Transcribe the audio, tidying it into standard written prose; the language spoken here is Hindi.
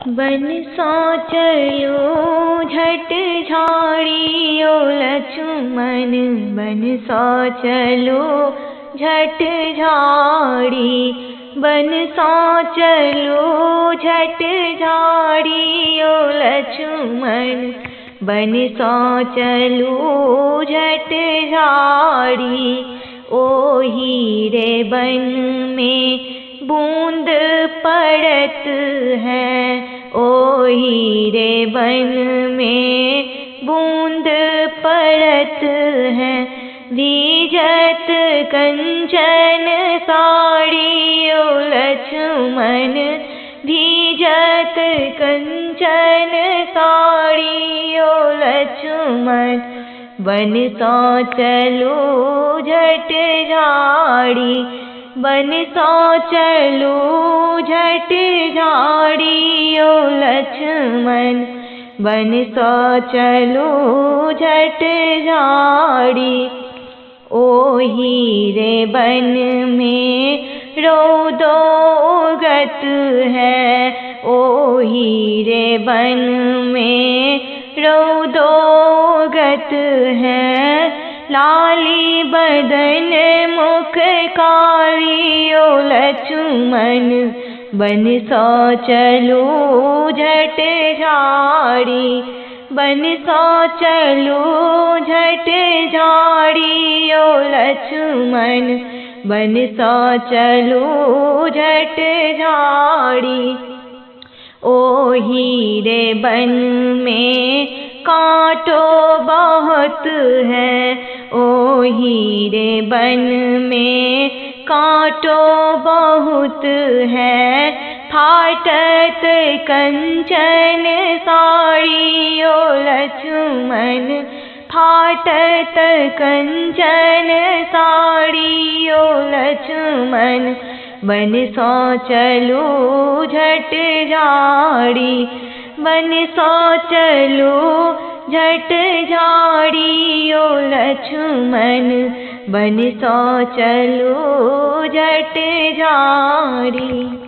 बन सो चलो झट झाड़ी ओ लक्ष्मण, बन सो चलो झट झाड़ी। बन सो चलो झट झाड़ी ओ लक्ष्मण, बन सो चलो झट झाड़ी। ओ हीरे बन में बूंद पड़त है, ओ हीरे बन में बूंद पड़त है। भीजत कंचन साड़ी ओ लक्ष्मण, भीजत कंचन साड़ी ओ लक्ष्मण, बन सो चलो झट झाड़ी। बन सो चलो झट झाड़ी ओ लक्ष्मण, बन सो चलो झट झाड़ी। ओ हीरे बन में रौदो उगत है, ओ हीरे बन में रौदो उगत है। लाली बदन मुख कारी ओ लक्ष्मण, बन सो चलो झट झाड़ी। बन सो चलो झट झाड़ी ओ लक्ष्मण, बन सो चलो झट झाड़ी। ओ हीरे बन में कांटो बहुत है, ओ हीरे बन में कांटो बहुत है। फाटत कंचन साड़ी ओ लक्ष्मण, फाटत कंचन साड़ी ओ लक्ष्मण, बन सो चलो झट झाड़ी। बन सो चलो झट झाड़ी ओ लक्ष्मण, बन सो चलो झट झाड़ी।